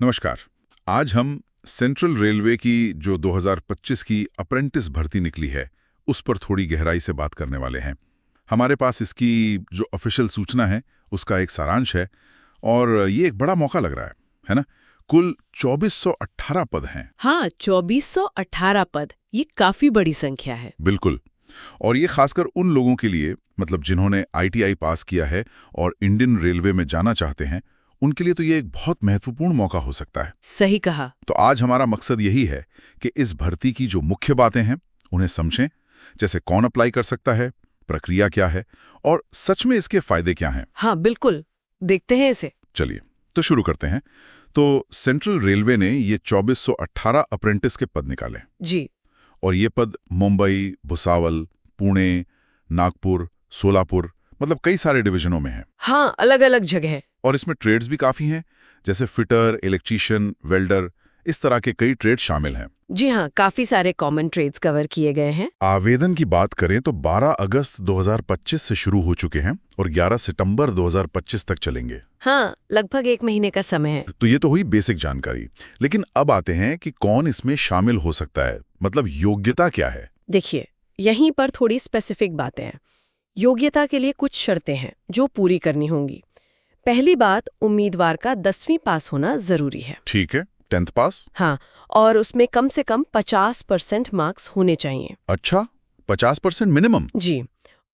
नमस्कार। आज हम सेंट्रल रेलवे की जो 2025 की अप्रेंटिस भर्ती निकली है उस पर थोड़ी गहराई से बात करने वाले हैं। हमारे पास इसकी जो ऑफिशियल सूचना है उसका एक सारांश है और ये एक बड़ा मौका लग रहा है ना? कुल 2418 पद हैं। हाँ, 2418 पद, ये काफी बड़ी संख्या है। बिल्कुल। और ये खासकर उन लोगों के लिए, मतलब जिन्होंने आईटीआई पास किया है और इंडियन रेलवे में जाना चाहते हैं, उनके लिए तो ये एक बहुत महत्वपूर्ण मौका हो सकता है। सही कहा। तो आज हमारा मकसद यही है कि इस भर्ती की जो मुख्य बातें हैं उन्हें समझें, जैसे कौन अप्लाई कर सकता है, प्रक्रिया क्या है और सच में इसके फायदे क्या हैं। हाँ बिल्कुल, देखते हैं इसे। चलिए तो शुरू करते हैं। तो सेंट्रल रेलवे ने ये 2418 अप्रेंटिस के पद निकाले जी। और ये पद मुंबई, भुसावल, पुणे, नागपुर, सोलापुर, मतलब कई सारे डिवीजनों में हैं। हाँ, अलग अलग जगह। और इसमें ट्रेड्स भी काफ़ी हैं, जैसे फिटर, इलेक्ट्रीशियन, वेल्डर, इस तरह के कई ट्रेड शामिल हैं। जी हाँ, काफी सारे कॉमन ट्रेड्स कवर किए गए हैं। आवेदन की बात करें तो 12 अगस्त 2025 से शुरू हो चुके हैं और 11 सितंबर 2025 तक चलेंगे। हाँ, लगभग 1 महीने का समय है। तो ये तो हुई बेसिक जानकारी, लेकिन अब आते हैं कि कौन इसमें शामिल हो सकता है, मतलब योग्यता क्या है। देखिए, यहीं पर थोड़ी स्पेसिफिक बातें हैं। योग्यता के लिए कुछ शर्तें हैं जो पूरी करनी होंगी। पहली बात, उम्मीदवार का 10वीं पास होना जरूरी है। ठीक है, 10th पास। हाँ, और उसमें कम से कम 50% मार्क्स होने चाहिए। अच्छा, 50% मिनिमम। जी।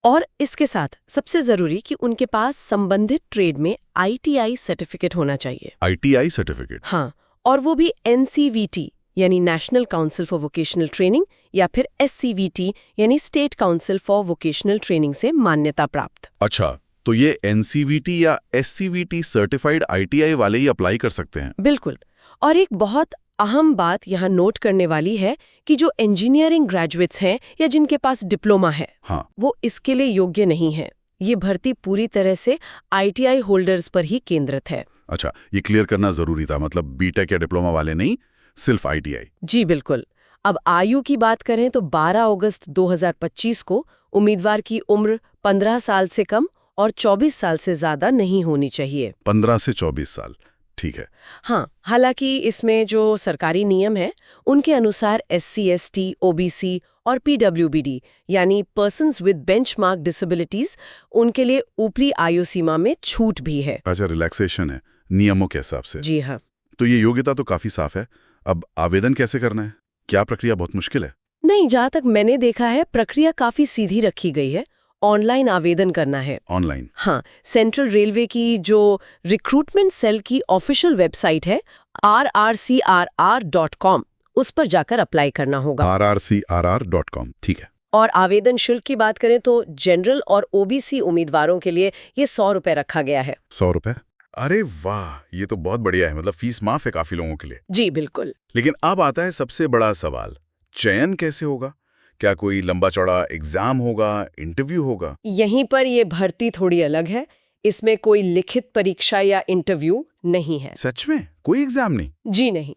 और इसके साथ सबसे जरूरी कि उनके पास संबंधित ट्रेड में आईटीआई सर्टिफिकेट होना चाहिए। ITI certificate. हाँ, और वो भी एनसीवीटी यानी national council for vocational training या फिर एससीवीटी यानी state council for vocational training से मान्यता प्राप्त। अच्छा, तो ये एनसीवीटी या एससीवीटी सर्टिफाइड आईटीआई वाले ही अप्लाई कर सकते हैं? बिल्कुल। और एक बहुत अहम बात यहाँ नोट करने वाली है कि जो इंजीनियरिंग ग्रेजुएट्स हैं या जिनके पास डिप्लोमा है, हाँ, वो इसके लिए योग्य नहीं है। ये भर्ती पूरी तरह से आईटीआई होल्डर्स पर ही केंद्रित है। अच्छा, ये क्लियर करना जरूरी था, मतलब बीटेक या डिप्लोमा वाले नहीं, सिर्फ आईटीआई। जी बिल्कुल। अब आयु की बात करें तो 12 अगस्त 2025 को उम्मीदवार की उम्र 15 साल से कम और 24 साल से ज्यादा नहीं होनी चाहिए। 15 से 24 साल, ठीक है। हाँ, हालांकि इसमें जो सरकारी नियम है उनके अनुसार एससी, एसटी, ओबीसी और पीडब्ल्यूबीडी यानी पर्सन्स विद बेंचमार्क डिसेबिलिटीज, उनके लिए ऊपरी आयु सीमा में छूट भी है। अच्छा, रिलैक्सेशन है नियमों के हिसाब से। जी हाँ। तो ये योग्यता तो काफी साफ है। अब आवेदन कैसे करना है? क्या प्रक्रिया बहुत मुश्किल है? नहीं, जहाँ तक मैंने देखा है प्रक्रिया काफी सीधी रखी गई है। ऑनलाइन आवेदन करना है। ऑनलाइन? हाँ, सेंट्रल रेलवे की जो रिक्रूटमेंट सेल की ऑफिशियल वेबसाइट है rrcrr.com, उस पर जाकर अप्लाई करना होगा। rrcrr.com, ठीक है। और आवेदन शुल्क की बात करें तो जनरल और ओबीसी उम्मीदवारों के लिए ये 100 रुपए रखा गया है। 100 रुपए? अरे वाह, ये तो बहुत बढ़िया है, मतलब फीस माफ है काफी लोगों के लिए। जी बिल्कुल। लेकिन अब आता है सबसे बड़ा सवाल, चयन कैसे होगा? क्या कोई लंबा चौड़ा एग्जाम होगा, इंटरव्यू होगा? यहीं पर ये भर्ती थोड़ी अलग है। इसमें कोई लिखित परीक्षा या इंटरव्यू नहीं है। सच में कोई एग्जाम नहीं? जी नहीं।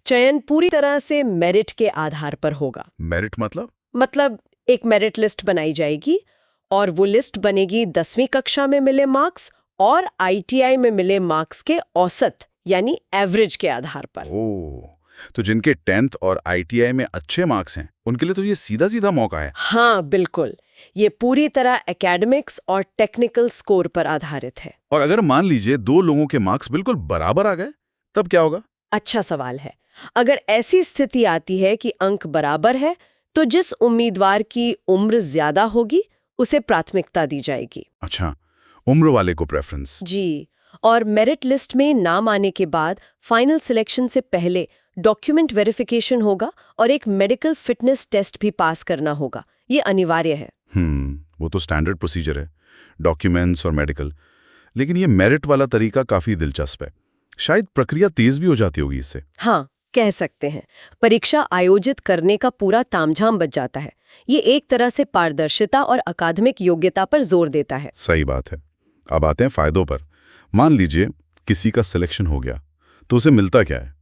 चयन पूरी तरह से मेरिट के आधार पर होगा। मेरिट मतलब एक मेरिट लिस्ट बनाई जाएगी और वो लिस्ट बनेगी 10वीं कक्षा में मिले मार्क्स और आईटीआई में मिले मार्क्स के औसत यानी एवरेज के आधार पर। ओह, तो जिनके 10th और आईटीआई में अच्छे मार्क्स हैं उनके लिए तो ये सीधा सीधा मौका है। हाँ बिल्कुल, ये पूरी तरह एकेडमिक्स और टेक्निकल स्कोर पर आधारित है। और अगर मान लीजिए दो लोगों के मार्क्स बिल्कुल बराबर आ गए, तब क्या होगा? अच्छा सवाल है। अगर ऐसी स्थिति आती है कि अंक बराबर है तो जिस उम्मीदवार की उम्र ज्यादा होगी उसे प्राथमिकता दी जाएगी। अच्छा, उम्र वाले को प्रेफरेंस। जी। और मेरिट लिस्ट में नाम आने के बाद फाइनल सिलेक्शन से पहले डॉक्यूमेंट वेरिफिकेशन होगा और एक मेडिकल फिटनेस टेस्ट भी पास करना होगा। ये अनिवार्य है। वो तो स्टैंडर्ड प्रोसीजर है, डॉक्यूमेंट्स और मेडिकल। लेकिन ये मेरिट वाला तरीका काफी दिलचस्प है। शायद प्रक्रिया तेज भी हो जाती होगी इससे। हाँ, कह सकते हैं। परीक्षा आयोजित करने का पूरा तामझाम बच जाता है। ये एक तरह से पारदर्शिता और अकादमिक योग्यता पर जोर देता है। सही बात है। अब आते हैं फायदों पर। मान लीजिए किसी का सिलेक्शन हो गया तो उसे मिलता क्या है?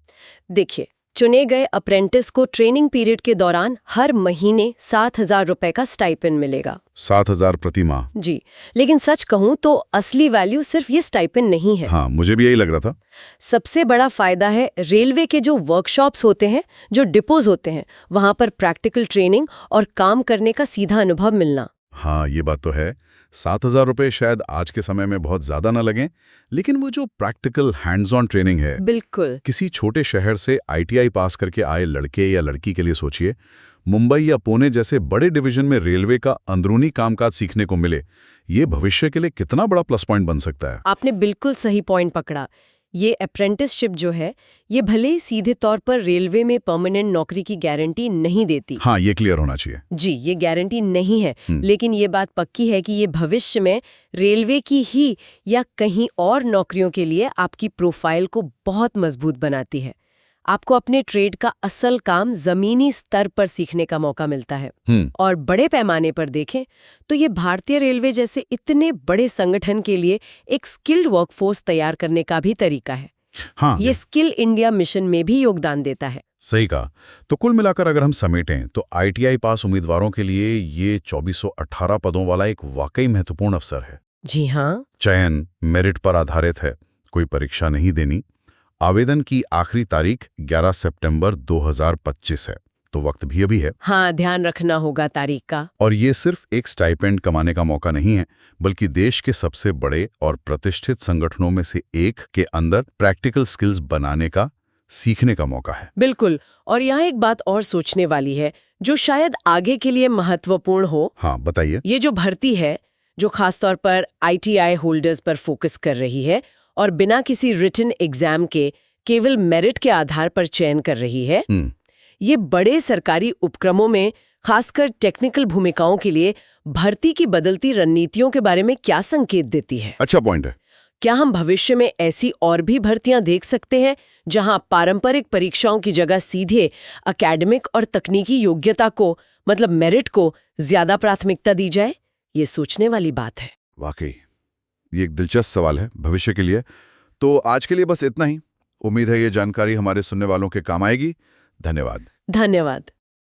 देखिए, चुने गए अप्रेंटिस को ट्रेनिंग पीरियड के दौरान हर महीने 7,000 रुपए का स्टाइपेंड मिलेगा। 7,000 प्रति माह। जी, लेकिन सच कहूं तो असली वैल्यू सिर्फ ये स्टाइपेंड नहीं है। हाँ, मुझे भी यही लग रहा था। सबसे बड़ा फायदा है रेलवे के जो वर्कशॉप्स होते हैं, जो डिपोज होते हैं, वहां पर प्रैक्टिकल ट्रेनिंग और काम करने का सीधा अनुभव मिलना। हाँ, ये बात तो है। 7,000 रुपये शायद आज के समय में बहुत ज्यादा ना लगें, लेकिन वो जो प्रैक्टिकल हैंड्स ऑन ट्रेनिंग है, बिल्कुल। किसी छोटे शहर से ITI पास करके आए लड़के या लड़की के लिए सोचिए, मुंबई या पुणे जैसे बड़े डिवीजन में रेलवे का अंदरूनी कामकाज सीखने को मिले, ये भविष्य के लिए कितना बड़ा प्लस पॉइंट बन सकता है। आपने बिल्कुल सही पॉइंट पकड़ा। ये अप्रेंटिसशिप जो है, ये भले ही सीधे तौर पर रेलवे में परमानेंट नौकरी की गारंटी नहीं देती। हाँ, ये क्लियर होना चाहिए। जी, ये गारंटी नहीं है, लेकिन ये बात पक्की है कि ये भविष्य में रेलवे की ही या कहीं और नौकरियों के लिए आपकी प्रोफाइल को बहुत मजबूत बनाती है। आपको अपने ट्रेड का असल काम जमीनी स्तर पर सीखने का मौका मिलता है। और बड़े पैमाने पर देखें तो ये भारतीय रेलवे जैसे इतने बड़े संगठन के लिए एक स्किल्ड वर्कफोर्स तैयार करने का भी तरीका है। हाँ, ये स्किल इंडिया मिशन में भी योगदान देता है। सही कहा। तो कुल मिलाकर अगर हम समेटें तो ITI पास उम्मीदवारों के लिए ये 2418 पदों वाला एक वाकई महत्वपूर्ण अवसर है। जी हाँ। चयन मेरिट पर आधारित है, कोई परीक्षा नहीं देनी। आवेदन की आखिरी तारीख 11 सितंबर 2025 है, तो वक्त भी अभी है। हाँ, ध्यान रखना होगा तारीख का। और ये सिर्फ एक स्टाइपेंड कमाने का मौका नहीं है, बल्कि देश के सबसे बड़े और प्रतिष्ठित संगठनों में से एक के अंदर प्रैक्टिकल स्किल्स बनाने का, सीखने का मौका है। बिल्कुल। और यहाँ एक बात और सोचने वाली है, जो शायद आगे के लिए महत्वपूर्ण हो। हाँ, बताइए। ये जो भर्ती है, जो खासतौर पर ITI होल्डर्स पर फोकस कर रही है और बिना किसी रिटन एग्जाम के केवल मेरिट के आधार पर चयन कर रही है, ये बड़े सरकारी उपक्रमों में खासकर टेक्निकल भूमिकाओं के लिए भर्ती की बदलती रणनीतियों के बारे में क्या संकेत देती है? अच्छा पॉइंट है। क्या हम भविष्य में ऐसी और भी भर्तियां देख सकते हैं जहां पारंपरिक परीक्षाओं की जगह सीधे एकेडमिक और तकनीकी योग्यता को, मतलब मेरिट को, ज्यादा प्राथमिकता दी जाए? ये सोचने वाली बात है। वाकई ये एक दिलचस्प सवाल है भविष्य के लिए। तो आज के लिए बस इतना ही। उम्मीद है ये जानकारी हमारे सुनने वालों के काम आएगी। धन्यवाद। धन्यवाद।